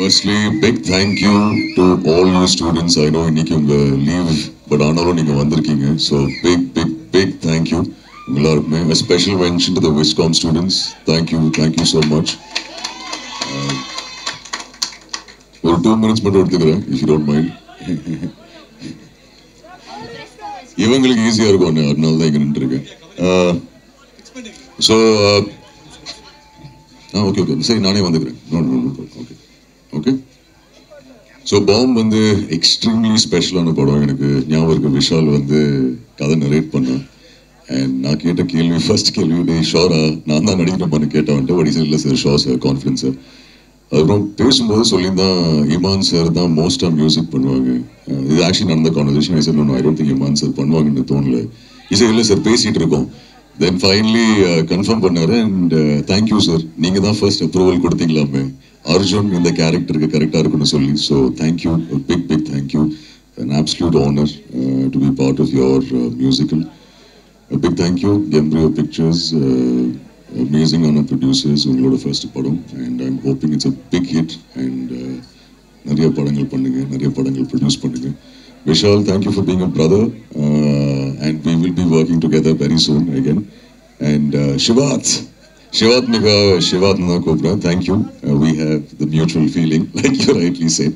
Firstly, big thank you to all you students. I know இன்னைக்கு உங்க leave, but ஆனாலும் நீங்க வந்திருக்கீங்க. So big thank you. எல்லாருக்குமே. A special mention to the Viscom students. Thank you so much. ஒரு 2 minutes மட்டும் எடுத்துக்கிறேன், if you don't mind. இவங்களுக்கு ஈஸியா இருக்கும், அதனால தான் இங்க நின்று இருக்கேன். So okay சரி, நானே வந்துக்கிறேன். Okay. So பாம் வந்து எக்ஸ்ட்ரீம்லி ஸ்பெஷலான படம். எனக்கு ஞாபகம் இருக்கு, விஷால் வந்து கதை நரேட் பண்ணேன். அண்ட் நான் கேட்ட கேள்வி, ஃபர்ஸ்ட் கேள்வி, ஷோரா நான் தான் நடிக்கணுமான்னு கேட்டவன்ட்டு வடி சார் இல்லை sir, show sir, confidence sir. அதுக்கப்புறம் பேசும்போது சொல்லியிருந்தான் இமான் சார் தான் மோஸ்டாக மியூசிக் பண்ணுவாங்க. இது ஆக்சுவலி நடந்த conversation. I sir I don't think Imman sir பண்ணுவாங்கன்னு தோணல. இசை இல்லை சார், பேசிகிட்டு இருக்கோம். தென் ஃபைனலி கன்ஃபார்ம் பண்ணாரு. அண்ட் தேங்க்யூ சார், நீங்கள் தான் ஃபர்ஸ்ட் அப்ரூவல் கொடுத்தீங்களாமே அர்ஜுன் இந்த கேரக்டருக்கு கரெக்டாக இருக்குன்னு சொல்லி. So thank you, big thank you. An absolute honor to be part of your musical. A big thank you, Embryo Pictures, amazing honor producers, உங்களோட first படம். And I'm hoping it's a big hit and நிறைய படங்கள் பண்ணுங்க, நிறைய படங்கள் produce பண்ணுங்க. Vishal, thank you for being a brother, and we will be working together very soon again. And Shivat Nana Cobra, thank you. We have the mutual feeling, like you rightly said,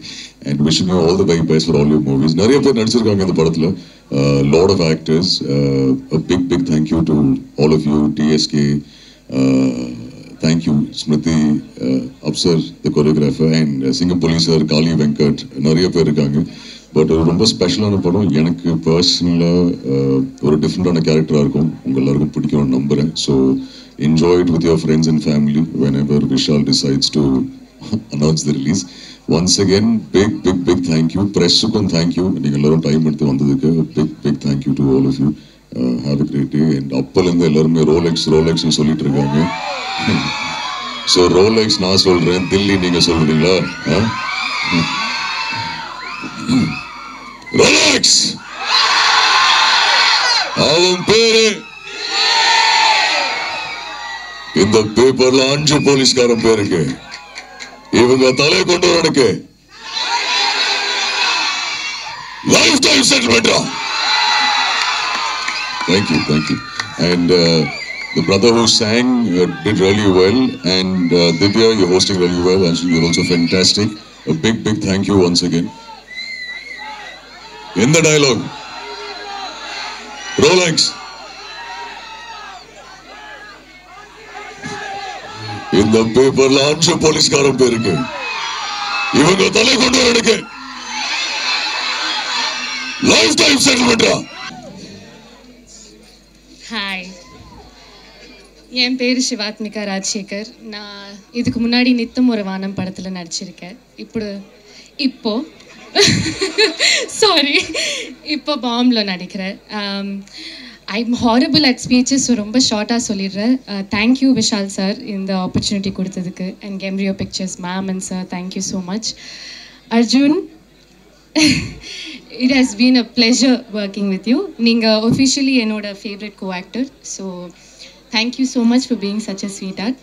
and wishing you all the very best for all your movies. Nariya per nadichirukanga indha padathula, lot of actors. A big thank you to all of you, TSK. Thank you, Smriti, Apsar, the choreographer, and Singam Policer, Kali Venkat. Nariya per irukanga. But ஒரு ரொம்ப ஸ்பெஷலான படம். எனக்கு பர்சனலாக ஒரு டிஃப்ரெண்டான கேரக்டராக இருக்கும், உங்கள் எல்லாருக்கும் பிடிக்கும்னு நம்புகிறேன். So enjoy it with your friends and family whenever Vishal decides to announce the release. Once again, big thank you. Pressukkum thank you. நீங்கள் எல்லாரும் டைம் எடுத்து வந்ததுக்கு big thank you to all of you. Have a great day. And அப்போலேருந்து எல்லாருமே ரோலெக்ஸ்னு சொல்லிட்டு இருக்காங்க. So Rolex நான் சொல்கிறேன், தில்லி நீங்கள் சொல்கிறீங்களா? ரோலெக்ஸ் அவன் பேரு. இந்த பேப்பர்ல 5 போலீஸ்காரன் பேருக்கு, இவங்க தலை கொண்டு வரனுக்கு லைஃப் டைம் செட்டில்மெண்டா. Thank you. And the brother who sang did really well, and Divya, you're hosting really well, and you're also fantastic. A big thank you once again. In the dialogue, Rolex. இந்த பேப்பர்ல 5 போலீஸ்காரன் பேருக்கு, இவங்க தலை கொண்டு வரனுக்கு life time செட்டில்மெண்டா. Hi, என் பேரு சிவாத்மிகா ராஜசேகர். நான் இதுக்கு முன்னாடி நித்தம் ஒரு வானம் படத்துல நடிச்சிருக்கேன். இப்போ பாம்ல நடிக்கிறேன். I'm horrible at speeches, so ரொம்ப ஷார்ட்டாக சொல்லிடுறேன். Thank you விஷால் சார் இந்த ஆப்பர்ச்சுனிட்டி கொடுத்ததுக்கு, and Embryo Pictures ma'am and sir, thank you so much. Arjun, it has been a pleasure working with you. நீங்கள் officially என்னோட favorite co-actor, so thank you so much for being such a sweetheart.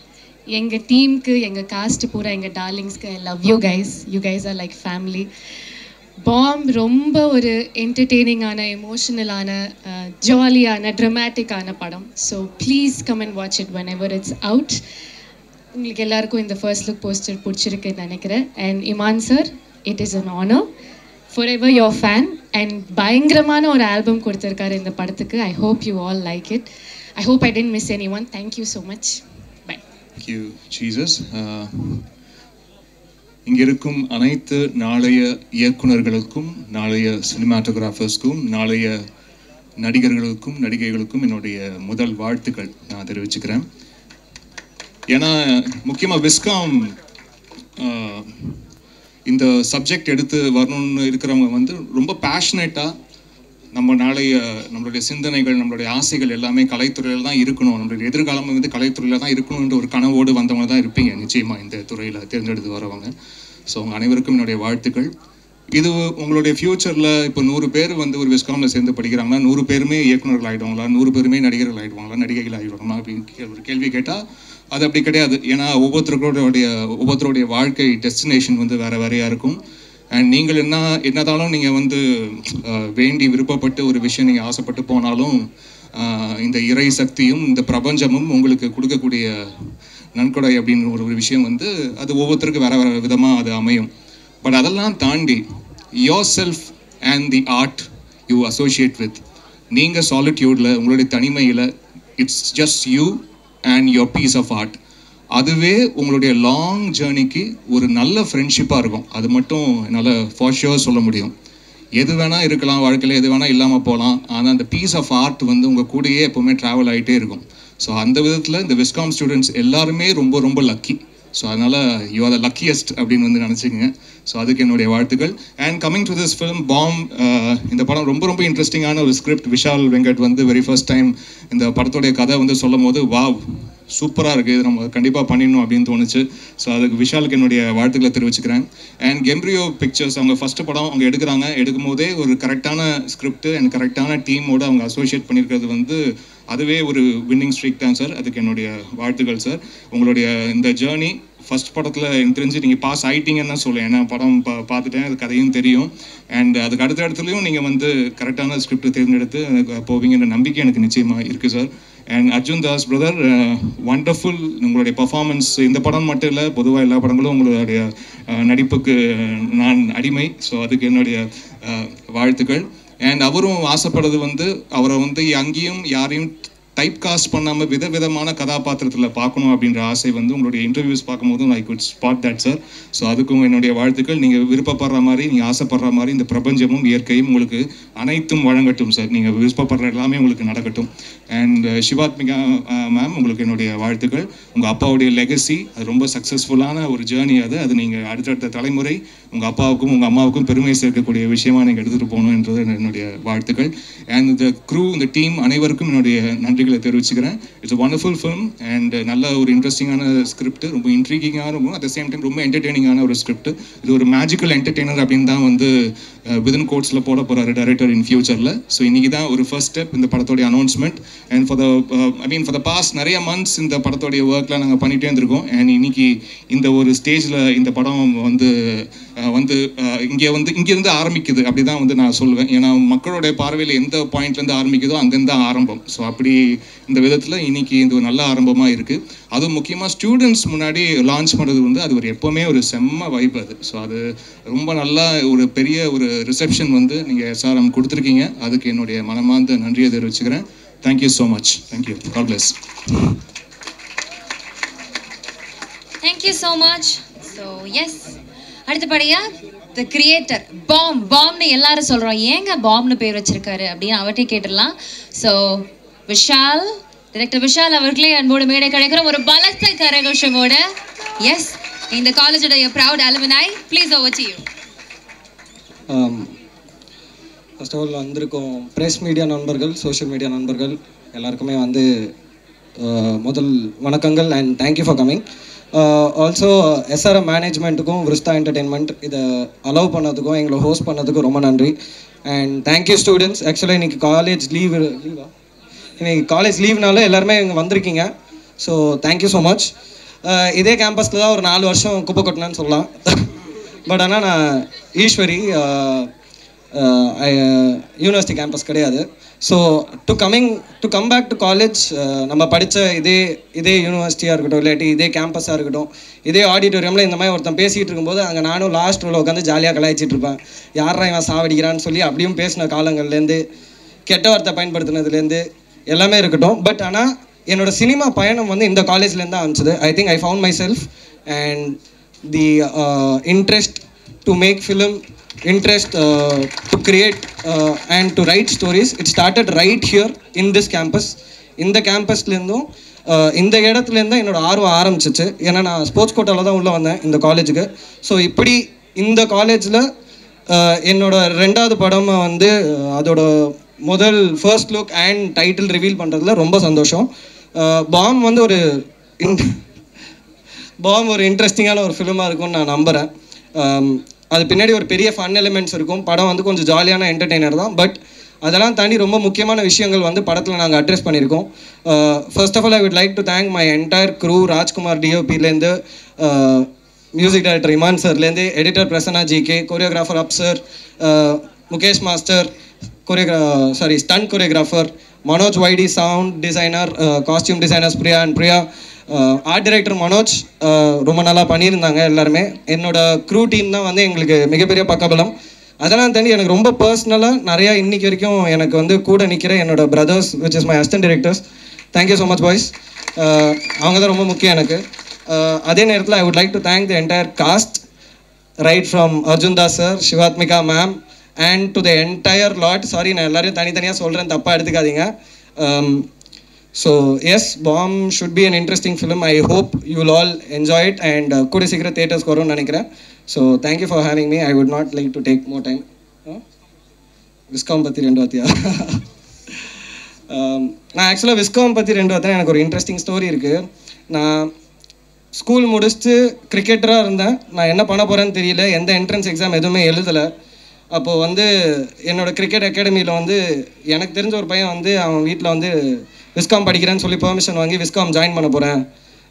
எங்கள் டீமுக்கு, எங்கள் cast பூரா, எங்கள் டார்லிங்ஸ்க்கு, I love you guys. You guys are like family. Bomb ரொம்ப ஒரு என்டர்டெய்னிங்கான, எமோஷனலான, ஜாலியான, ட்ரமாட்டிக்கான படம். So please come and watch it whenever it's out. உங்களுக்கு எல்லாருக்கும் இந்த ஃபர்ஸ்ட் லுக் போஸ்டர் பிடிச்சிருக்குன்னு நினைக்கிறேன். And Imman sir, it is an honor. forever your fan. And பயங்கரமான ஒரு ஆல்பம் கொடுத்துருக்காரு இந்த படத்துக்கு. I hope you all like it. I hope I didn't miss anyone. Thank you so much. Bye. Thank you, Jesus. இங்கிருக்கும் அனைத்து நாளைய இயக்குநர்களுக்கும், நாளைய சினிமாட்டோகிராஃபர்ஸ்க்கும், நாளைய நடிகர்களுக்கும் நடிகைகளுக்கும் என்னுடைய முதல் வாழ்த்துக்கள் நான் தெரிவிச்சுக்கிறேன். ஏன்னா முக்கியமாக விஸ்காம் இந்த சப்ஜெக்ட் எடுத்து வரணும்னு இருக்கிறவங்க வந்து ரொம்ப பேஷனேட்டாக நம்மளுடைய சிந்தனைகள், நம்மளுடைய ஆசைகள் எல்லாமே கலைத்துறையில் தான் இருக்கணும், நம்மளுடைய எதிர்காலம் வந்து கலைத்துறையில் தான் இருக்கணுன்ற ஒரு கனவோடு வந்தவங்க தான் இருப்பீங்க நிச்சயமாக இந்த துறையில் தேர்ந்தெடுத்து வரவங்க. ஸோ உங்கள் அனைவருக்கும் என்னுடைய வாழ்த்துக்கள். இது உங்களுடைய ஃப்யூச்சரில் இப்போ 100 பேர் வந்து ஒரு விஸ்காமில் சேர்ந்து படிக்கிறாங்கன்னா 100 பேருமே இயக்குநர்கள் ஆகிடுவாங்களா, 100 பேருமே நடிகர்கள் ஆகிடுவாங்களா, நடிகைகள் ஆகிடுவாங்களா அப்படின்னு ஒரு கேள்வி கேட்டால் அது அப்படி கிடையாது. ஏன்னா ஒவ்வொருத்தருடைய வாழ்க்கை டெஸ்டினேஷன் வந்து வேறு வேறையாக இருக்கும். அண்ட் நீங்கள் என்னதாலும் நீங்கள் வந்து வேண்டி விருப்பப்பட்டு ஒரு விஷயம் நீங்கள் ஆசைப்பட்டு போனாலும் இந்த இறை சக்தியும் இந்த பிரபஞ்சமும் உங்களுக்கு கொடுக்கக்கூடிய நன்கொடை அப்படின்னு ஒரு விஷயம் வந்து அது ஒவ்வொருத்தருக்கும் வேறு வேறு விதமாக அது அமையும். பட் அதெல்லாம் தாண்டி yourself and the art you associate with, நீங்கள் சாலிட்யூடில் உங்களுடைய தனிமையில் it's just you and your piece of art, அதுவே உங்களுடைய லாங் ஜேர்னிக்கு ஒரு நல்ல ஃப்ரெண்ட்ஷிப்பாக இருக்கும். அது மட்டும் என்னால் ஃபார் ஷுர் சொல்ல முடியும். எது வேணால் இருக்கலாம் வாழ்க்கையில், எது வேணால் இல்லாமல் போகலாம், ஆனால் அந்த பீஸ் ஆஃப் ஆர்ட் வந்து உங்கள் கூடயே எப்போவுமே ட்ராவல் ஆகிட்டே இருக்கும். ஸோ அந்த விதத்தில் இந்த விஸ்காம் ஸ்டூடெண்ட்ஸ் எல்லாருமே ரொம்ப ரொம்ப லக்கி. ஸோ அதனால் யூ ஆர் த லக்கியஸ்ட் அப்படின்னு வந்து நினச்சிங்க. ஸோ அதுக்கு என்னுடைய வாழ்த்துக்கள். And coming to this film Bomb, இந்த படம் ரொம்ப ரொம்ப இன்ட்ரெஸ்டிங்கான ஒரு ஸ்கிரிப்ட். விஷால் வெங்கட் வந்து வெரி ஃபர்ஸ்ட் டைம் இந்த படத்தோடைய கதை வந்து சொல்லும் போது வாவ் சூப்பராக இருக்குது, இது நம்ம கண்டிப்பாக பண்ணிடணும் அப்படின்னு தோணுச்சு. ஸோ அதுக்கு விஷாலுக்கு என்னுடைய வாழ்த்துக்களை தெரிவிச்சுக்கிறேன். அண்ட் கெம்ப்ரியோ பிக்சர்ஸ் அவங்க ஃபஸ்ட்டு படம் அவங்க எடுக்கும் போதே ஒரு கரெக்டான ஸ்கிரிப்ட் அண்ட் கரெக்டான டீமோடு அவங்க அசோசியேட் பண்ணியிருக்கிறது வந்து அதுவே ஒரு வின்னிங் ஸ்ட்ரீக் தான் சார். அதுக்கு என்னுடைய வாழ்த்துக்கள் சார். உங்களுடைய இந்த ஜேர்னி ஃபஸ்ட் படத்தில் எனக்கு தெரிஞ்சு நீங்கள் பாஸ் ஆகிட்டீங்கன்னு தான் சொல்லுவேன். ஏன்னா படம் பார்த்துட்டேன், அது கதையும் தெரியும். அண்ட் அதுக்கு அடுத்த இடத்துலையும் நீங்கள் வந்து கரெக்டான ஸ்கிரிப்ட் தேர்ந்தெடுத்து போவீங்கன்ற நம்பிக்கை எனக்கு நிச்சயமாக இருக்குது sir. And Arjun Das brother, wonderful உங்களுடைய பர்ஃபார்மன்ஸ். இந்த படம் மட்டும் இல்லை, பொதுவாக எல்லா படங்களும் உங்களுடைய நடிப்புக்கு நான் அடிமை. ஸோ அதுக்கு என்னுடைய வாழ்த்துக்கள். அண்ட் அவரும் ஆசைப்படுறது வந்து அவரை வந்து அங்கேயும் யாரையும் டைப் காஸ்ட் பண்ணாமல் விதவிதமான கதாபாத்திரத்தில் பார்க்கணும் அப்படின்ற ஆசை வந்து உங்களுடைய இன்டர்வியூஸ் பார்க்கும்போதும் I could spot that sir. So அதுக்கும் என்னுடைய வாழ்த்துக்கள். நீங்கள் விருப்பப்படுற மாதிரி, நீங்கள் ஆசைப்படுற மாதிரி இந்த பிரபஞ்சமும் இயற்கையும் உங்களுக்கு அனைத்தும் வழங்கட்டும் சார். நீங்கள் விருப்பப்படுற எல்லாமே உங்களுக்கு நடக்கட்டும். அண்ட் சிவாத்மிகா மேம், உங்களுக்கு என்னுடைய வாழ்த்துக்கள். உங்கள் அப்பாவுடைய லெகசி அது ரொம்ப சக்ஸஸ்ஃபுல்லான ஒரு ஜேர்னி. அது நீங்கள் அடுத்தடுத்த தலைமுறை உங்கள் அப்பாவுக்கும் உங்கள் அம்மாவுக்கும் பெருமை சேர்க்கக்கூடிய விஷயமாக நீங்கள் எடுத்துகிட்டு போகணுன்றது என்னுடைய வாழ்த்துக்கள். அண்ட் இந்த க்ரூ, இந்த டீம் அனைவருக்கும் என்னுடைய நன்றிகளை தெரிவிச்சுக்கிறேன். இட்ஸ் வண்டர்ஃபுல் ஃபிலிம் அண்ட் நல்ல ஒரு இன்ட்ரெஸ்டிங்கான ஸ்கிரிப்ட், ரொம்ப இன்ட்ரீகிங்காக இருக்கும், அட் த சேம் டைம் ரொம்ப என்டர்டெய்னிங்கான ஒரு ஸ்கிரிப்ட். இது ஒரு மேஜிக்கல் என்டர்டெய்னர் அப்படின்னு தான் வந்து விதின் கோட்ஸில் போட போகிறாரு டைரக்டர் இன் ஃபியூச்சரில். ஸோ இன்றைக்கி தான் ஒரு ஃபர்ஸ்ட் ஸ்டெப் இந்த படத்தோடைய announcement. And for the past நிறைய மந்த்ஸ் இந்த படத்தோடைய ஒர்க்லாம் நாங்கள் பண்ணிகிட்டே இருந்திருக்கோம். அண்ட் இன்னைக்கு இந்த ஒரு ஸ்டேஜில் இந்த படம் வந்து இங்கேருந்து ஆரம்பிக்குது அப்படி தான் வந்து நான் சொல்லுவேன். ஏன்னா மக்களுடைய பார்வையில் எந்த பாயிண்ட்லேருந்து ஆரம்பிக்குதோ அங்கேருந்து தான் ஆரம்பம். ஸோ அப்படி இந்த விதத்தில் இன்னைக்கு இது ஒரு நல்ல ஆரம்பமாக இருக்குது. அதுவும் முக்கியமாக ஸ்டூடெண்ட்ஸ் முன்னாடி லான்ச் பண்ணுறது வந்து அது ஒரு எப்போவுமே ஒரு செம்ம வைப் அது. ஸோ அது ரொம்ப நல்லா ஒரு பெரிய ஒரு ரிசப்ஷன் வந்து நீங்கள் SRM கொடுத்துருக்கீங்க. அதுக்கு என்னுடைய மனமார்ந்த நன்றியை தெரிவிச்சுக்கிறேன். Thank you so much. Thank you. God bless. Thank you so much. So yes, அடுத்தபடியா த கிரியேட்டர் பாம்னு எல்லாரும் சொல்கிறோம், ஏங்க பாம்னு பேர் வச்சிருக்காரு அப்படின்னு அவர்கிட்ட கேட்டுடலாம். ஸோ விஷால், டைரக்டர் விஷால் அவர்களே அன்போடு மேடை கிடைக்கிற ஒரு பலத்த கரகோஷமோட. எஸ், இந்த காலேஜோட proud alumni, please over to you. First of all வந்திருக்கோம் ப்ரெஸ் மீடியா நண்பர்கள், சோஷியல் மீடியா நண்பர்கள் எல்லாருக்குமே வந்து முதல் வணக்கங்கள் and thank you for coming. Also SRM மேனேஜ்மெண்ட்டுக்கும் விருஸ்தா என்டர்டெயின்மெண்ட் இதை அலோவ் பண்ணதுக்கும் எங்களை ஹோஸ்ட் பண்ணதுக்கும் ரொம்ப நன்றி. And thank you students. ஆக்சுவலாக இன்றைக்கி காலேஜ் இன்னைக்கு காலேஜ் லீவ்னால எல்லாருமே இங்கே வந்திருக்கீங்க. So thank you so much. இதே கேம்பஸில் தான் ஒரு 4 வருஷம் குப்பை கொட்டினேன்னு சொல்லலாம். பட் ஆனால் நான் ஈஸ்வரி யூனிவர்சிட்டி கேம்பஸ் கிடையாது. So to come back to college, நம்ம படித்த இதே யூனிவர்சிட்டியாக இருக்கட்டும், இல்லாட்டி இதே கேம்பஸாக இருக்கட்டும், இதே ஆடிட்டோரியமில் இந்த மாதிரி ஒருத்தன் பேசிகிட்டு இருக்கும்போது அங்கே நானும் லாஸ்ட் ரோவில் உட்காந்து ஜாலியாக கலாய்ச்சிட்டு இருப்பேன். யாரா இவன் சாவடிக்கிறான்னு சொல்லி அப்படியும் பேசின காலங்கள்லேருந்து, கெட்ட வார்த்தை பயன்படுத்தினதுலேருந்து எல்லாமே இருக்கட்டும். பட் ஆனால் என்னோடய சினிமா பயணம் வந்து இந்த காலேஜ்லேருந்து தான் ஆரம்பிச்சது. I think I found myself and the interest to make film, interest to create and to write stories. It started right here in this campus. இந்த கேம்பஸ்லேருந்தும் இந்த இடத்துலேருந்து என்னோட ஆர்வம் ஆரம்பிச்சிச்சு. ஏன்னா நான் ஸ்போர்ட்ஸ் கோட்டாவில் தான் உள்ளே வந்தேன் இந்த காலேஜுக்கு. ஸோ இப்படி இந்த காலேஜில் என்னோட 2வது படம் வந்து அதோட first look and title reveal பண்ணுறதுல ரொம்ப சந்தோஷம். பாம் வந்து ஒரு இன்ட்ரெஸ்டிங்கான ஒரு ஃபிலிமாக இருக்கும்னு நான் நம்புகிறேன். அது பின்னாடி ஒரு பெரிய ஃபன் எலிமெண்ட்ஸ் இருக்கும். படம் வந்து கொஞ்சம் ஜாலியான என்டர்டெய்னர் தான். பட் அதெல்லாம் தாண்டி ரொம்ப முக்கியமான விஷயங்கள் வந்து படத்தில் நாங்கள் அட்ரஸ் பண்ணியிருக்கோம். First of all I would like to thank my entire crew. Rajkumar டிஓபிலேருந்து, மியூசிக் டைரக்டர் இமான் சார்லேருந்து, எடிட்டர் பிரசன்னா ஜிகே, கோரியோகிராஃபர் அப் sir, Mukesh master, stunt choreographer Manoj வைடி, sound designer, costume designers Priya and Priya, art director Manoj ரொம்ப நல்லா பண்ணியிருந்தாங்க எல்லாருமே. என்னோட க்ரூ டீம் தான் வந்து எங்களுக்கு மிகப்பெரிய பக்கபலம். அதெல்லாம் தாண்டி எனக்கு ரொம்ப பர்சனலாக நிறையா இன்றைக்கி வரைக்கும் எனக்கு வந்து கூட நிற்கிற என்னோட brothers which is my assistant directors. Thank you so much boys. அவங்க தான் ரொம்ப முக்கியம் எனக்கு. அதே நேரத்தில் I would like to thank the entire cast, right from Arjun Das sir, Sivathmika ma'am and to the entire lot. Sorry, நான் எல்லாரையும் தனித்தனியாக சொல்கிறேன், தப்பாக எடுத்துக்காதீங்க. So yes, Bomb should be an interesting film. I hope you will all enjoy it and கூட சீக்கிரம் தியேட்டர்ஸ்க்கு வரும்னு நினைக்கிறேன். So thank you for having me. I would not like to take more time. Viscom பற்றி 2 வார்த்தையா? நான் ஆக்சுவலாக விஸ்காம் பற்றி 2 வார்த்தை எனக்கு ஒரு இன்ட்ரெஸ்டிங் ஸ்டோரி இருக்குது. நான் ஸ்கூல் முடிச்சுட்டு கிரிக்கெட்டராக இருந்தேன். நான் என்ன பண்ண போகிறேன்னு தெரியல, எந்த என்ட்ரன்ஸ் எக்ஸாம் எதுவுமே எழுதலை. அப்போது வந்து என்னோடய கிரிக்கெட் அகாடமியில் வந்து எனக்கு தெரிஞ்ச ஒரு பையன் வந்து அவன் வீட்டில் வந்து விஸ்காம் படிக்கிறேன்னு சொல்லி பெர்மிஷன் வாங்கி விஸ்காம் ஜாயின் பண்ண போகிறேன்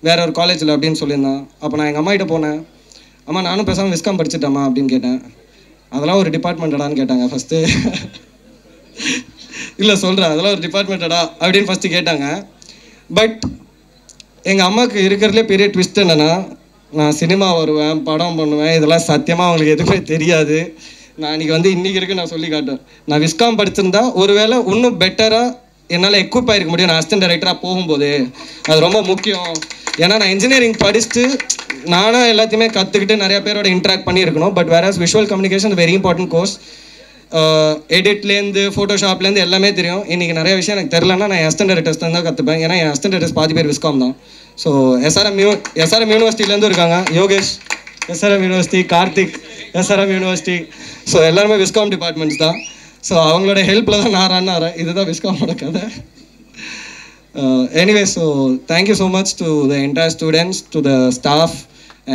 வேற ஒரு காலேஜில் அப்படின்னு சொல்லியிருந்தான். அப்போ நான் எங்கள் அம்மாகிட்ட போனேன். அம்மா, நானும் பேசாமல் விஸ்காம் படிச்சுட்டேம்மா அப்படின்னு கேட்டேன். அதெல்லாம் ஒரு டிபார்ட்மெண்ட்டடான்னு கேட்டாங்க ஃபஸ்ட்டு. இல்லை சொல்கிறேன், அதெல்லாம் ஒரு டிபார்ட்மெண்ட்டடா அப்படின்னு ஃபஸ்ட்டு கேட்டாங்க. பட் எங்கள் அம்மாவுக்கு இருக்கிறதுலே பெரிய ட்விஸ்ட் என்னென்னா, நான் சினிமா வருவேன், படம் பண்ணுவேன், இதெல்லாம் சத்தியமாக அவங்களுக்கு எதுவுமே தெரியாது. நான் இன்றைக்கி இருக்கு நான் சொல்லி காட்டுவேன். நான் விஸ்காம் படிச்சிருந்தா ஒருவேளை இன்னும் பெட்டராக என்னால் எக்யூப் ஆகிருக்க முடியும் நான் அசிஸ்டன்ட் டைரக்டராக போகும்போது. அது ரொம்ப முக்கியம். ஏன்னா நான் இன்ஜினியரிங் படிச்சுட்டு நானும் எல்லாத்தையுமே கற்றுக்கிட்டு நிறைய பேரோட இன்ட்ராக்ட் பண்ணியிருக்கணும். பட் வேற visual communication very important course. எடிட்லேருந்து ஃபோட்டோஷாப்லேருந்து எல்லாமே தெரியும். இன்றைக்கி நிறைய விஷயம் எனக்கு தெரிலன்னா நான் அசிஸ்டன்ட் டைரக்டர்ஸ் தான் கற்றுப்பேன். ஏன்னா என் அசிஸ்டன்ட் டைரக்டர்ஸ் பாதி பேர் விஸ்காம் தான். ஸோ எஸ்ஆர்எம் யூனிவர்சிட்டிலேருந்து இருக்காங்க, Yogesh SRM university, Karthik SRM university. So எல்லாருமே விஸ்காம் டிபார்ட்மெண்ட்ஸ் தான். ஸோ அவங்களோட ஹெல்ப்பில் தான் நான் ரன் ஆகிறேன். இதுதான் விஸ்காமோட கதை. Anyway, so thank you so much to the entire students, to the staff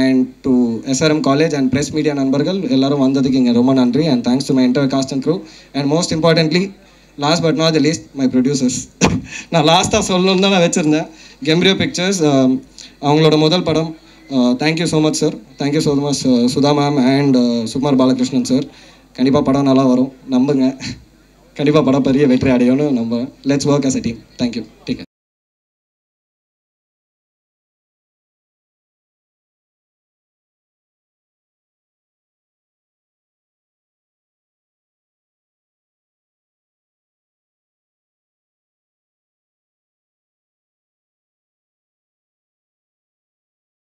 and to SRM College and press media நண்பர்கள் எல்லாரும் வந்ததுக்கு இங்கே ரொம்ப நன்றி. And thanks to my entire cast and crew. And most importantly, last but not the least, my producers. நான் லாஸ்ட்டாக சொல்லணும்னு தான் நான் வச்சுருந்தேன். கெம்ப்ரியோ பிக்சர்ஸ் அவங்களோட முதல் படம். Thank you so much sir. Thank you so much Sudha ma'am and Sukumar Balakrishnan sir. கண்டிப்பாக படம் நல்லா வரும், நம்புங்க. கண்டிப்பாக படம் பெரிய வெற்றி அடையும்னு நம்புவேன். Let's work as a team. Thank you. Take care.